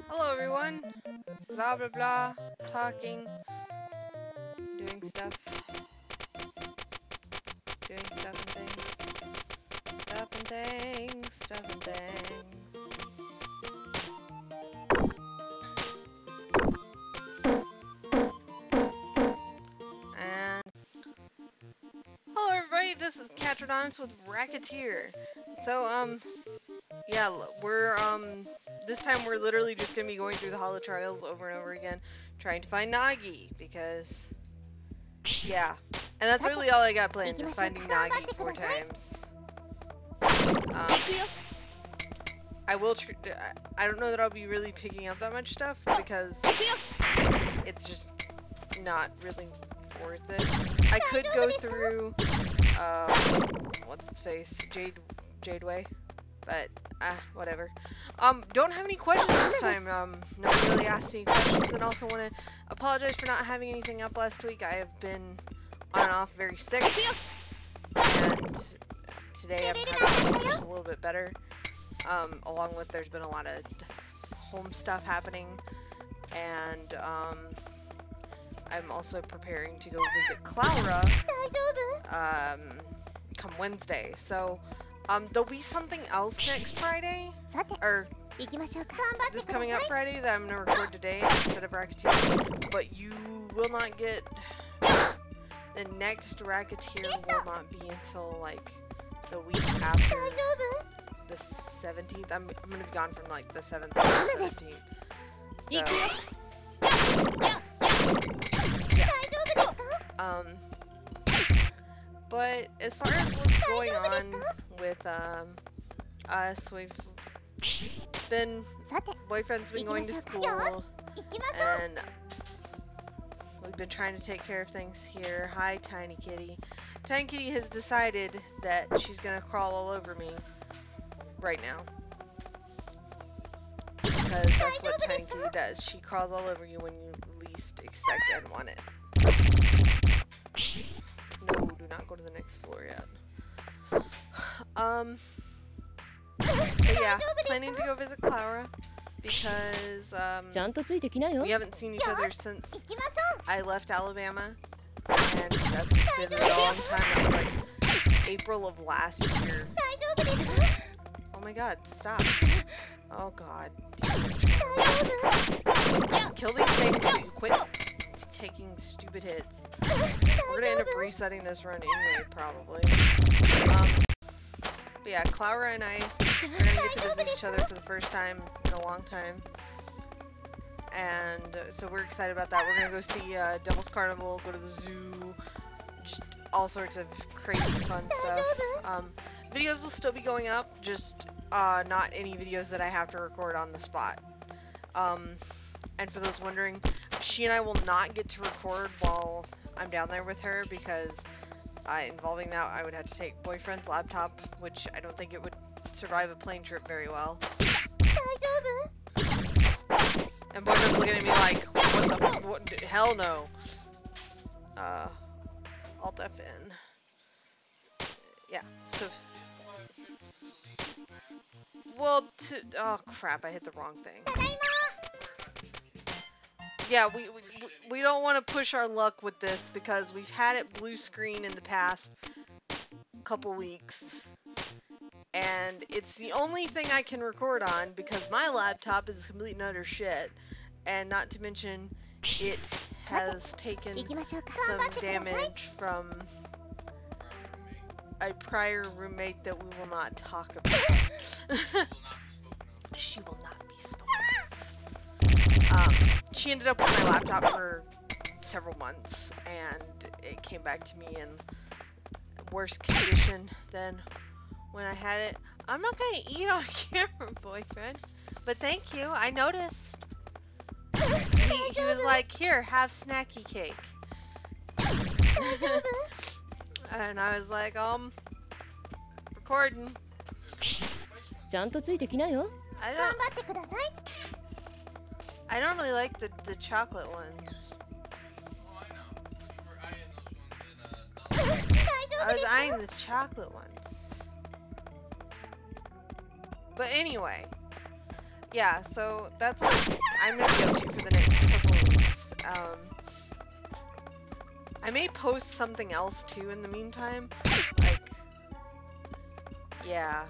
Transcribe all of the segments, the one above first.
Hello everyone. Blah blah blah. Talking. Doing stuff. Doing stuff and things. Stuff and things. Stuff and things. And hello everybody, this is Katrinonus with Recettear. So yeah, we're this time we're literally just gonna be going through the holo trials over and over again, trying to find Nagi, because yeah. And that's really all I got planned, just finding Nagi 4 times. I will I don't know that I'll be really picking up that much stuff, because it's just not really worth it. I could go through, what's its face? Jadeway. But, whatever. Don't have any questions this time. Nobody really asked any questions, and also want to apologize for not having anything up last week. I have been on and off very sick, and today I'm having just a little bit better. Along with there's been a lot of home stuff happening, and, I'm also preparing to go visit Clara, come Wednesday. So, there'll be something else next Friday, or this coming up Friday that I'm gonna record today instead of Recettear, but you will not get, the next Recettear will not be until, like, the week after the 17th. I'm gonna be gone from, like, the 7th to the 17th. So, but as far as what's going on with, us, boyfriend's been going to school, and we've been trying to take care of things here. Hi, Tiny Kitty. Tiny Kitty has decided that she's gonna crawl all over me right now. Because that's what Tiny Kitty does. She crawls all over you when you least expect it and want it. No, do not go to the next floor yet. But yeah, planning to go visit Clara because, we haven't seen each other since I left Alabama, and that's been a long time, like April of last year. Oh my god, stop. Oh god. Kill these things and quit taking stupid hits. We're gonna end up resetting this run anyway, probably. But yeah, Clara and I are gonna get to visit each other for the first time in a long time. And so we're excited about that. We're gonna go see Devil's Carnival, go to the zoo, just all sorts of crazy fun stuff. Videos will still be going up, just not any videos that I have to record on the spot. And for those wondering, she and I will not get to record while I'm down there with her, because involving that, I would have to take boyfriend's laptop, which I don't think it would survive a plane trip very well. And boyfriend's looking at me like, what the hell no. Alt FN. Yeah, so. Well, oh crap, I hit the wrong thing. Yeah, we don't want to push our luck with this, because we've had it blue screen in the past couple weeks, and it's the only thing I can record on because my laptop is complete and utter shit, and not to mention it has taken some damage from a prior roommate that we will not talk about. She will not be spoken. She ended up with my laptop for several months, and it came back to me in worse condition than when I had it. I'm not gonna eat on camera, boyfriend, but thank you, I noticed. He was like, here, have snacky cake. And I was like, recording. I don't really like the chocolate ones. I was eyeing the chocolate ones. But anyway, yeah, so that's what I'm gonna be up to for the next couple of weeks. I may post something else too in the meantime. Like, yeah.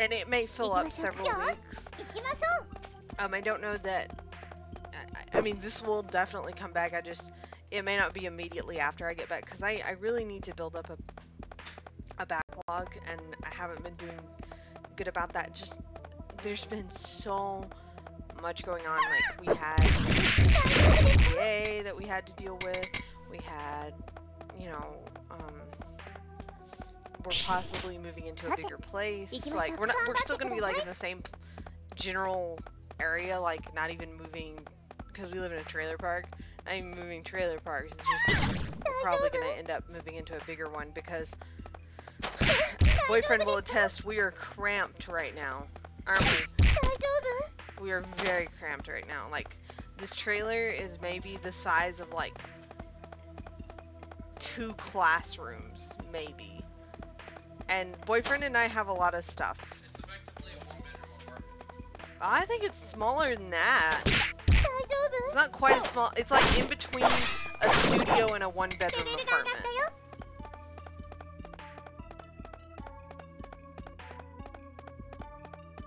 And it may fill up several weeks. I don't know that, I mean, this will definitely come back. It may not be immediately after I get back, because I really need to build up a backlog, and I haven't been doing good about that. Just, there's been so much going on. Like, we had GPA that we had to deal with. We had, you know, we're possibly moving into a bigger place. Like, we're still gonna be like in the same general area, like not even moving, because we live in a trailer park. Not even moving trailer parks. It's just, we're probably gonna end up moving into a bigger one, because boyfriend will attest, we are cramped right now, aren't we? We are very cramped right now. Like, this trailer is maybe the size of like 2 classrooms, maybe. And boyfriend and I have a lot of stuff. It's effectively a 1-bedroom apartment. I think it's smaller than that. It's not quite as small. It's like in between a studio and a 1-bedroom apartment.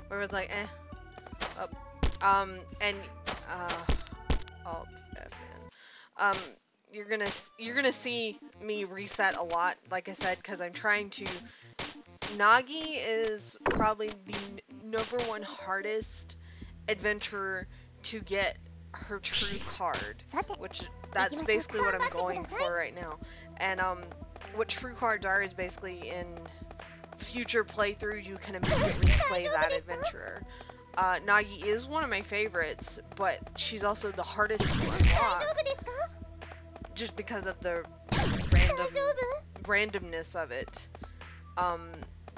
Where it was like, eh. Oh. And, Alt FN. You're gonna see me reset a lot, like I said, because I'm trying to. Nagi is probably the #1 hardest adventurer to get her true card, which that's basically what I'm going for right now. And what true cards are is basically in future playthroughs you can immediately play that adventurer. Nagi is one of my favorites, but she's also the hardest to unlock, just because of the randomness of it.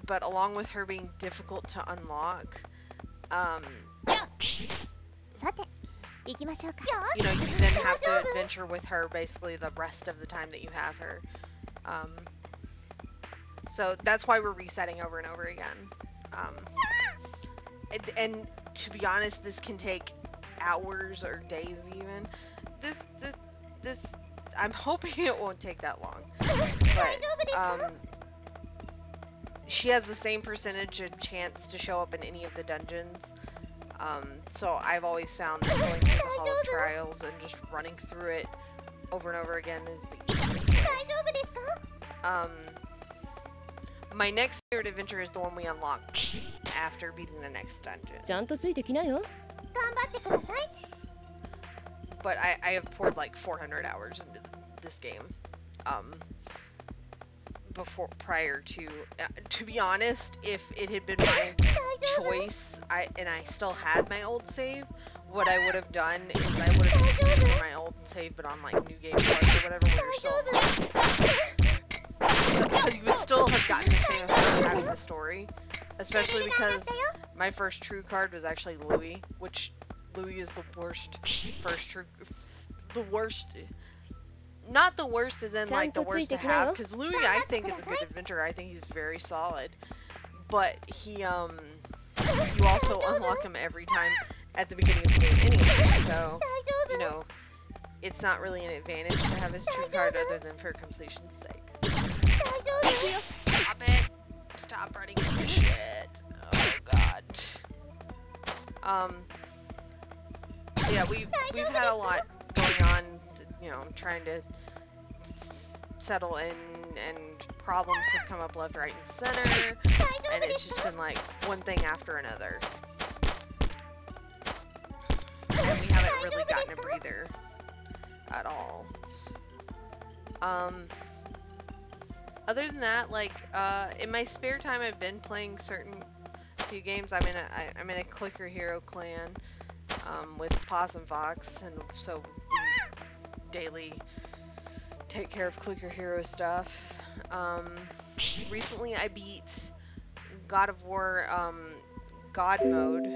But along with her being difficult to unlock, you know, you then have to adventure with her basically the rest of the time that you have her. So that's why we're resetting over and over again. And to be honest, this can take hours or days even. This I'm hoping it won't take that long. But she has the same percentage of chance to show up in any of the dungeons. So I've always found that going through the Hall of Trials and just running through it over and over again is the easiest way. My next favorite adventure is the one we unlock after beating the next dungeon. But I have poured like 400 hours into this game. Prior to be honest, if it had been my choice, and I still had my old save, what I would have done is I would have continued my old save, but on like New Game Plus or whatever, where you're still because you would still have gotten the same effect of having the story, especially because my first true card was actually Louis, which Louis is the worst the worst. Not the worst as in like the worst to have, because Louis I think is a good adventurer. I think he's very solid, but he you also unlock him every time at the beginning of the game anyway, so you know it's not really an advantage to have his true card other than for completion's sake. Stop it! Stop running into shit! Oh god. Yeah, we've had a lot going on, you know, trying to settle in, and problems have come up left, right, and center, and it's just been like one thing after another. And we haven't really gotten a breather at all. Other than that, like, in my spare time I've been playing few games. I'm in a Clicker Hero clan, with Possum Fox, and so we daily take care of Clicker Hero stuff. Recently I beat God of War, God mode,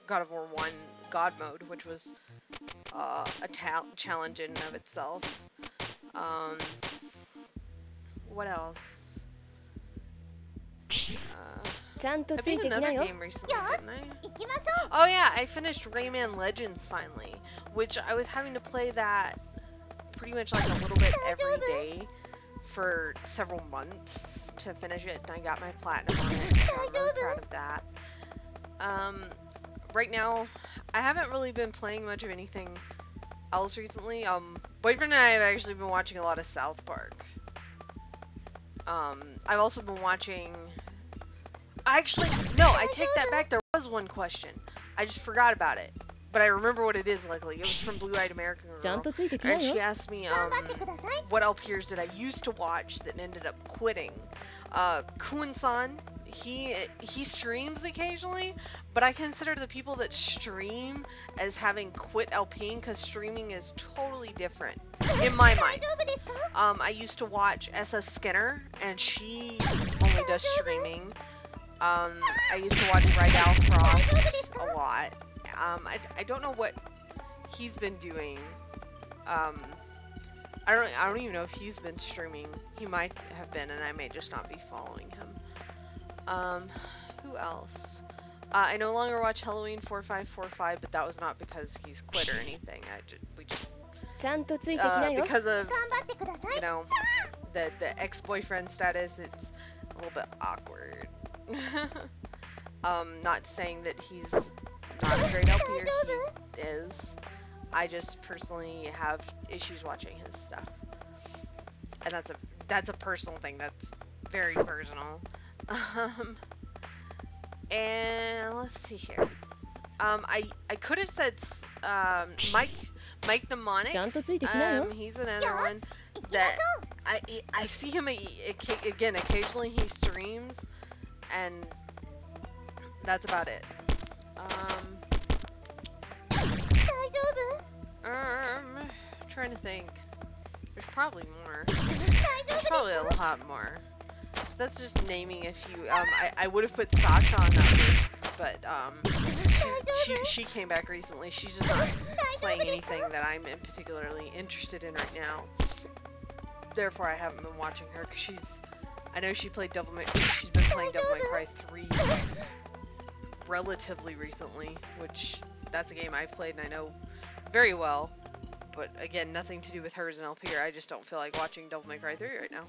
God of War 1 God mode, which was a challenge in and of itself. What else? I beat another game recently, didn't I? Oh yeah, I finished Rayman Legends finally, which I was having to play that pretty much like a little bit every day for several months to finish it, and I got my platinum on it, so I'm really proud of that. Right now, I haven't really been playing much of anything else recently. Boyfriend and I have actually been watching a lot of South Park. I've also been watching... Actually, no, I take that back. There was one question. I just forgot about it. But I remember what it is, luckily. It was from Blue-Eyed American Girl. And she asked me, what LPers did I used to watch that ended up quitting? Kuan-san, he streams occasionally, but I consider the people that stream as having quit LPing because streaming is totally different, in my mind. I used to watch SS Skinner, and she only does streaming. I used to watch Rydell Frost a lot. I don't know what he's been doing. I don't even know if he's been streaming. He might have been, and I may just not be following him. Who else? I no longer watch Halloween 4545, but that was not because he's quit or anything. Because of, you know, the ex-boyfriend status, it's a little bit awkward. Not saying that he's not a great LPer, he is. I just personally have issues watching his stuff. And that's a personal thing, that's very personal. And let's see here. I could have said Mike Mnemonic. He's another one that I see him again. Occasionally he streams, and that's about it. Trying to think. There's probably more. There's probably a lot more. That's just naming a few. I would have put Sasha on that list, but she came back recently. She's just not playing anything that I'm particularly interested in right now. Therefore, I haven't been watching her because I know she played she's been playing Devil May Cry 3 relatively recently, which that's a game I've played and I know very well. But again, nothing to do with her as an LPer. I just don't feel like watching Devil May Cry 3 right now.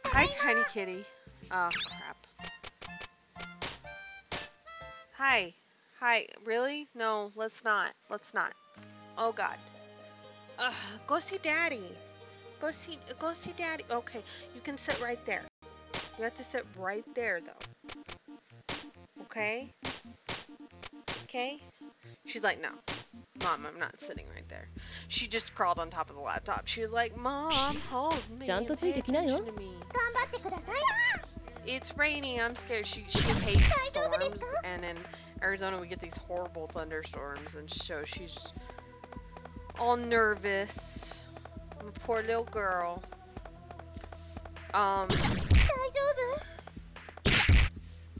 Hi, Tiny Kitty. Oh, crap. Hi. Hi. Really? No, let's not. Let's not. Oh, God. Go see Daddy. Go see Daddy. Okay, you can sit right there. You have to sit right there, though. Okay? Okay? She's like, no. Mom, I'm not sitting right there. She just crawled on top of the laptop. She was like, Mom, hold me. Pay attention to me. It's raining. I'm scared. She hates storms, and in Arizona we get these horrible thunderstorms, and so she's all nervous. I'm a poor little girl.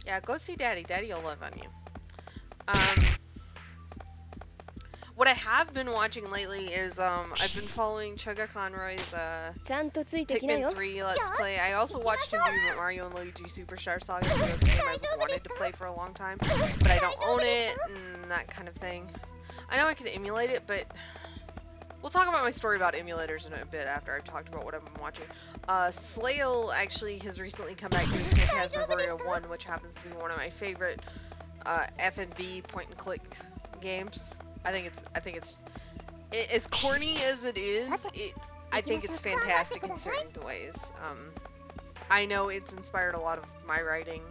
Yeah, go see Daddy. Daddy will love on you. What I have been watching lately is, I've been following Chugga Conroy's, Pikmin 3 Let's Play. I also watched him do Mario and Luigi Superstar Saga, which is a game I've wanted to play for a long time, but I don't own it, and that kind of thing. I know I could emulate it, but we'll talk about my story about emulators in a bit after I've talked about what I've been watching. Slayle actually has recently come back doing Phantasmagoria 1, which happens to be one of my favorite, F&B point-and-click games. I think it's as corny as it is. I think it's fantastic in certain ways. I know it's inspired a lot of my writing.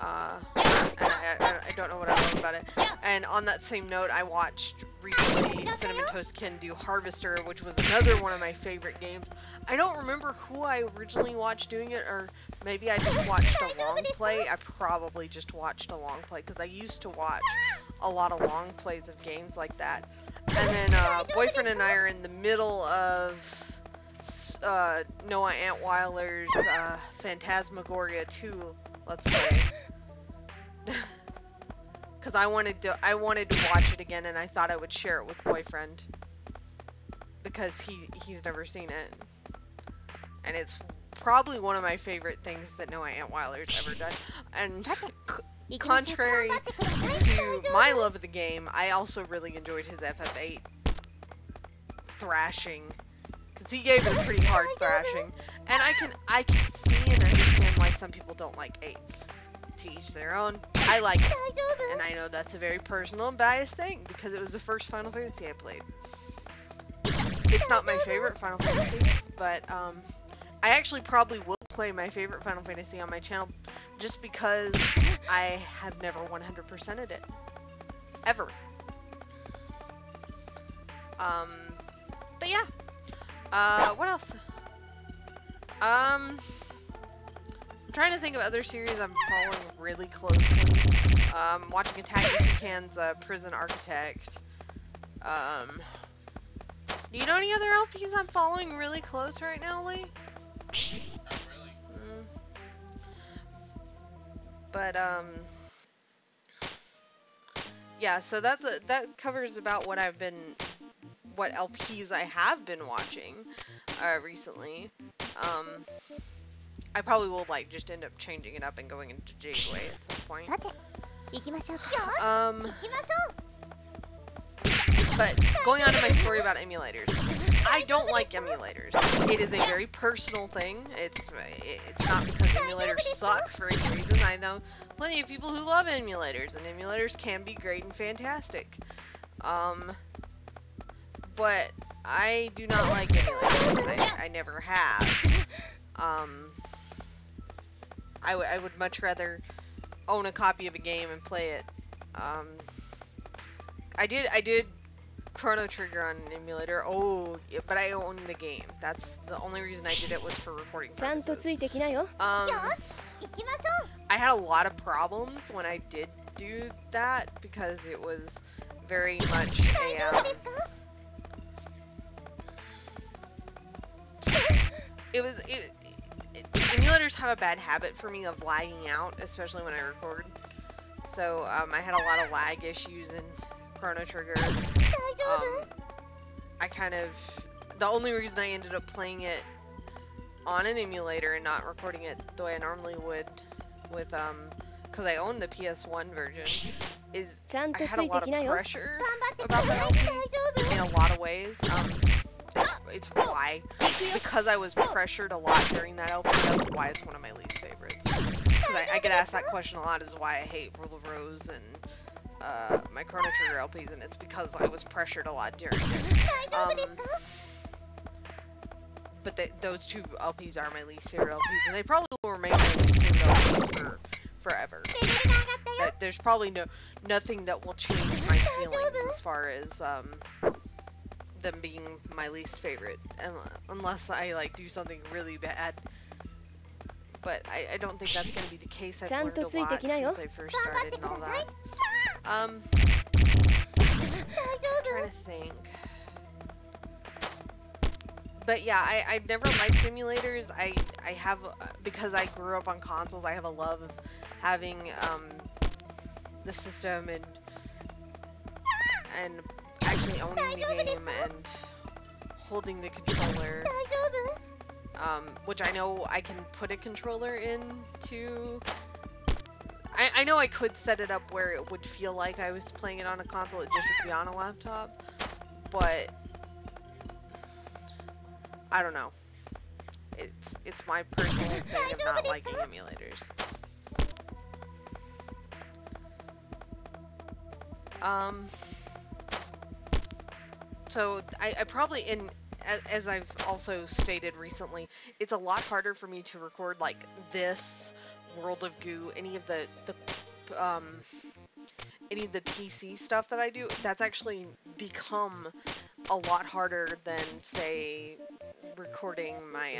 And I don't know what I love about it. And on that same note, I watched recently Cinnamon Toast Ken do Harvester, which was another one of my favorite games. I don't remember who I originally watched doing it, or maybe I just watched a long play. I probably just watched a long play, because I used to watch a lot of long plays of games like that. And then Boyfriend and I are in the middle of Noah Antweiler's Phantasmagoria 2 Let's Play. Because I wanted to watch it again, and I thought I would share it with Boyfriend, because he's never seen it, and it's probably one of my favorite things that Noah Antweiler's ever done. And contrary to my love of the game, I also really enjoyed his FF8 thrashing. Because he gave it a pretty hard thrashing. And I can see and understand why some people don't like 8. To each their own. I like it. And I know that's a very personal and biased thing, because it was the first Final Fantasy I played. It's not my favorite Final Fantasy, but I actually probably will play my favorite Final Fantasy on my channel just because I have never 100%ed it. Ever. But yeah. What else? I'm trying to think of other series I'm following really closely. Watching Attack Can's Prison Architect. Do you know any other LPs I'm following really close right now, Lee? Not really. But yeah. So that covers about what LPs I have been watching recently. I probably will like just end up changing it up and going into Jadeway at some point. But going on to my story about emulators, I don't like emulators. It is a very personal thing. It's not because emulators suck for any reason. I know plenty of people who love emulators, and emulators can be great and fantastic. But I do not like emulators. I never have. I would much rather own a copy of a game and play it. I did Chrono Trigger on an emulator. Oh, yeah, but I owned the game. That's the only reason I did it, was for recording purposes. I had a lot of problems when I did do that because it was very much a emulators have a bad habit for me of lagging out, especially when I record. So I had a lot of lag issues in Chrono Trigger. The only reason I ended up playing it on an emulator and not recording it the way I normally would with because I owned the PS1 version, is I had a lot of pressure about that LP in a lot of ways. It's why, because I was pressured a lot during that LP, that's why it's one of my least favorites. Because I get asked that question a lot, is why I hate Rule of Rose and my Chrono Trigger LPs, and it's because I was pressured a lot during it. But those two LPs are my least favorite LPs, and they probably will remain my least favorite LPs for forever. There's probably nothing that will change my feelings as far as them being my least favorite, unless I like do something really bad. But I don't think that's going to be the case. I've learned a lot since I first started and all that. I'm trying to think. But yeah, I've never liked simulators. I have, because I grew up on consoles, I have a love of having the system and actually owning the game and holding the controller. Which I know I can put a controller into. I know I could set it up where it would feel like I was playing it on a console, it just would be on a laptop. But I don't know. It's my personal thing of not liking emulators. So I probably, as I've also stated recently, it's a lot harder for me to record like this, World of Goo, any of the PC stuff that I do. That's actually become a lot harder than, say, recording my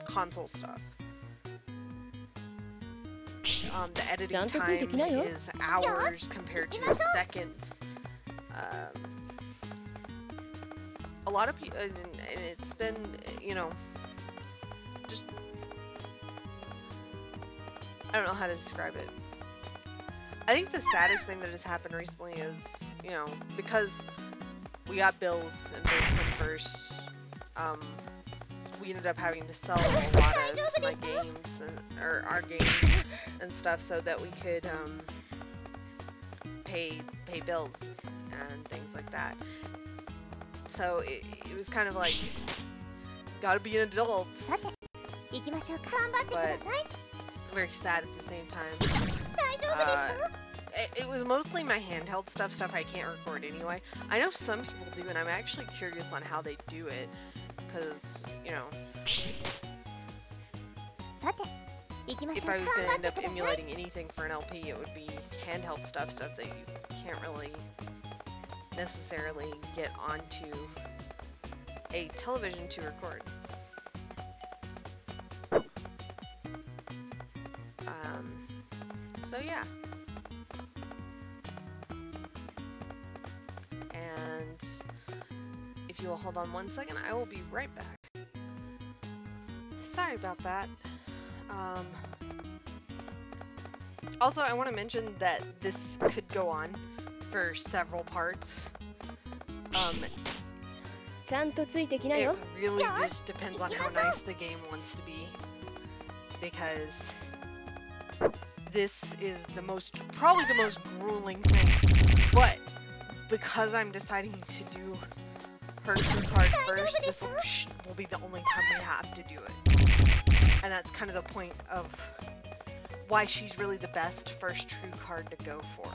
console stuff. The editing time is hours compared to seconds. A lot of people, and it's been, you know, just, I don't know how to describe it. I think the saddest thing that has happened recently is, you know, because we got bills and bills come first, we ended up having to sell a lot of my games or our games and stuff so that we could pay bills and things like that. So it was kind of like, gotta be an adult, but very sad at the same time. It was mostly my handheld stuff I can't record anyway. I know some people do, and I'm actually curious on how they do it, because, you know, if I was going to end up emulating anything for an LP, it would be handheld stuff that you can't really necessarily get onto a television to record. So yeah. And if you will hold on 1 second, I will be right back. Sorry about that. Also, I want to mention that this could go on for several parts. It really just depends on how nice the game wants to be, because this is probably the most grueling thing, but because I'm deciding to do her true card first, this will be the only time we have to do it. And that's kind of the point of why she's really the best first true card to go for,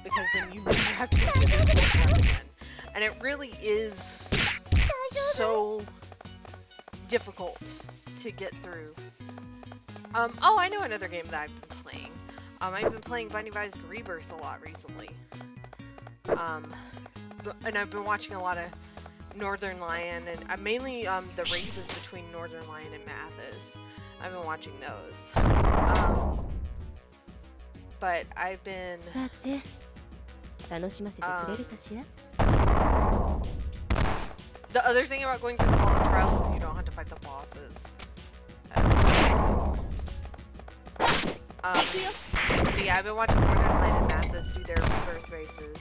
because then you never have to go through this card again. And it really is so difficult to get through. Oh, I know another game that I've been playing. I've been playing Binding of Isaac Rebirth a lot recently. And I've been watching a lot of Northern Lion, and mainly the races between Northern Lion and Mathis. I've been watching those. But I've been... the other thing about going through the Hall of Trials is you don't have to fight the bosses. But yeah, I've been watching Northern Lion and Mathis do their Rebirth races.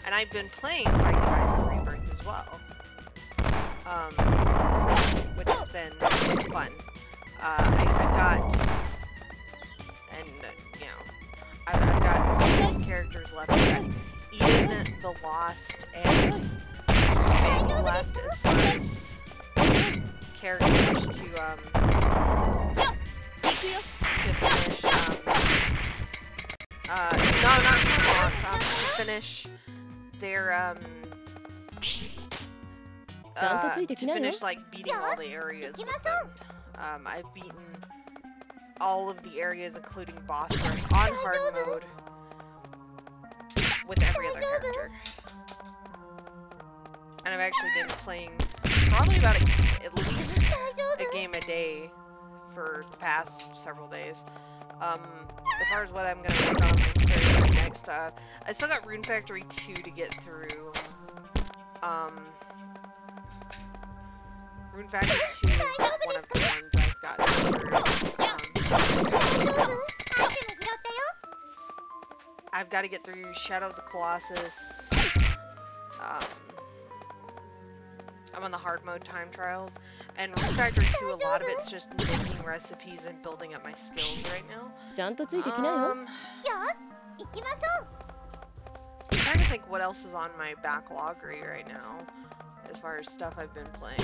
And I've been playing Binding of Isaac Rebirth as well. Which has been fun. I've got... And, you know, I've got a couple of characters left. I've got Eden, the Lost, and Meg left as far as characters to finish, to finish their, to finish, like, beating all the areas with them. I've beaten all of the areas, including boss rush, on hard mode with every other character. And I've actually been playing probably about at least a game a day for the past several days. As far as what I'm going to work on my Spyro next, I still got Rune Factory 2 to get through. Rune Factory 2 is one of the ones I've got through. I've got to get through Shadow of the Colossus. I'm on the hard mode time trials, and Rune Factory 2, a lot of it's just making recipes and building up my skills right now. I'm trying to think what else is on my backloggery right now, as far as stuff I've been playing.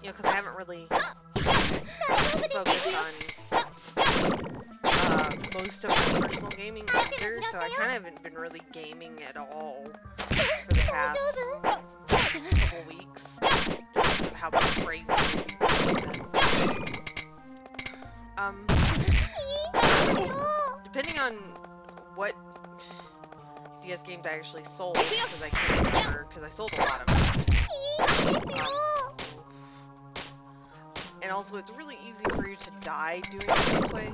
You know, because I haven't really focused on most of my personal gaming either, so I kind of haven't been really gaming at all for the past couple weeks. Just how crazy it's been. Depending on what DS games I actually sold, because I can't remember, because I sold a lot of them. And also, it's really easy for you to die doing it this way,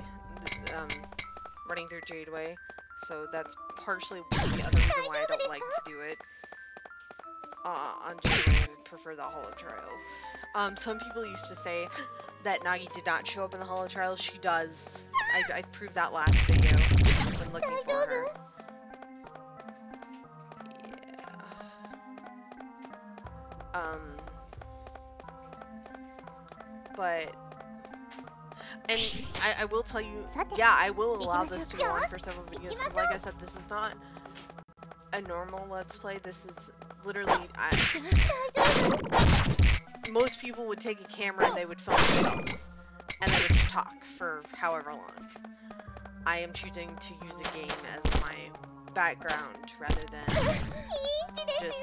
running through Jadeway, so that's partially the other reason why I don't like to do it on Jadeway and prefer the Hall of Trials. Some people used to say that Nagi did not show up in the Hall of Trials. She does. I proved that last video when looking for her. but, and I will tell you, yeah, I will allow this to go on for several videos, because like I said, this is not a normal Let's Play. This is literally, most people would take a camera and they would film themselves, and they would just talk for however long. I am choosing to use a game as my background rather than just,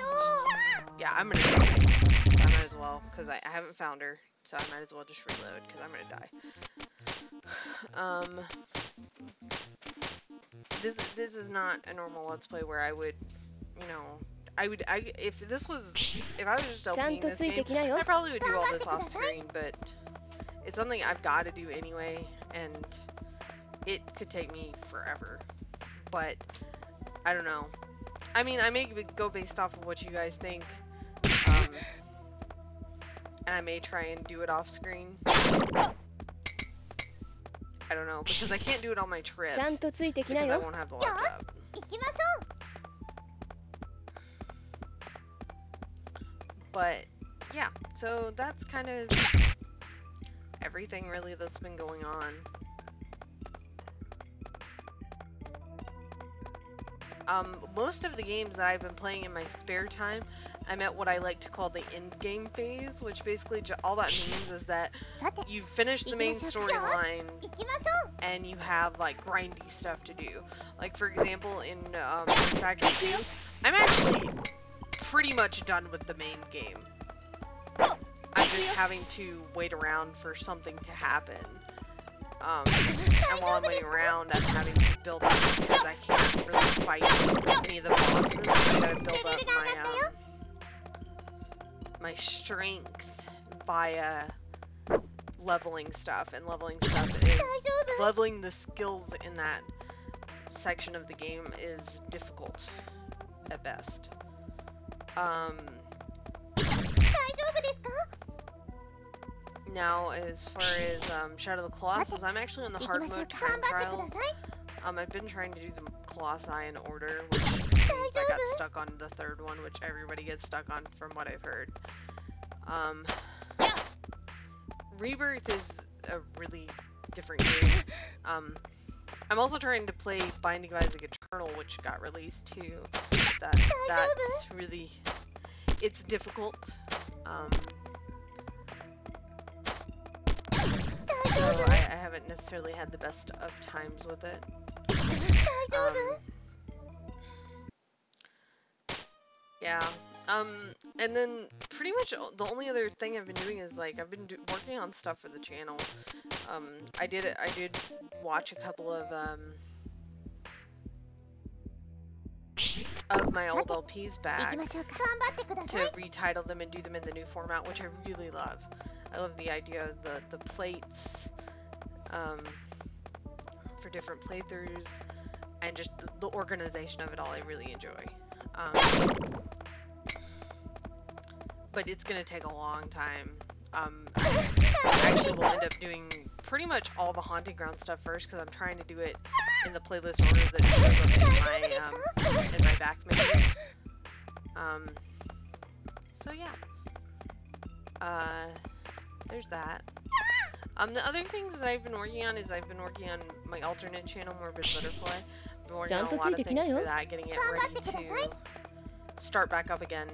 yeah, I'm gonna die, so I might as well, because I haven't found her, so I might as well just reload, because I'm gonna die. This is not a normal Let's Play where I would, you know, if I was just LPing this game, I probably would do all this off screen, but it's something I've got to do anyway, and it could take me forever, but I don't know. I mean, I may go based off of what you guys think, and I may try and do it off screen. I don't know, because I can't do it on my trips, because I won't have the laptop. But, yeah, so that's kind of everything really that's been going on. Most of the games that I've been playing in my spare time, I'm at what I like to call the end game phase, which basically all that means is that you've finished the main storyline and you have like grindy stuff to do. Like for example, in Factory 2, I'm actually pretty much done with the main game. I'm just having to wait around for something to happen. And while I'm waiting around, I'm having to build up, because I can't really fight any of the bosses. I gotta build up my strength via leveling stuff, and leveling stuff is, leveling the skills in that section of the game is difficult at best. Now, as far as Shadow of the Colossus, I'm actually on the hard mode time trials. I've been trying to do the Colossi in order, which means I got stuck on the third one, which everybody gets stuck on from what I've heard. Rebirth is a really different game. I'm also trying to play Binding of Isaac Eternal, which got released too. That's really, it's difficult. So I haven't necessarily had the best of times with it. Yeah. And then pretty much the only other thing I've been doing is like I've been working on stuff for the channel. I did watch a couple of my old LPs back to retitle them and do them in the new format, which I really love. I love the idea of the plates for different playthroughs, and just the organization of it all I really enjoy. But it's gonna take a long time. I actually will end up doing pretty much all the Haunting Ground stuff first, because I'm trying to do it in the playlist order that shows up in my back menus. So yeah. There's that. The other things that I've been working on is I've been working on my alternate channel, Morbid Butterfly. I've been working on a lot of things for that, getting it ready to start back up again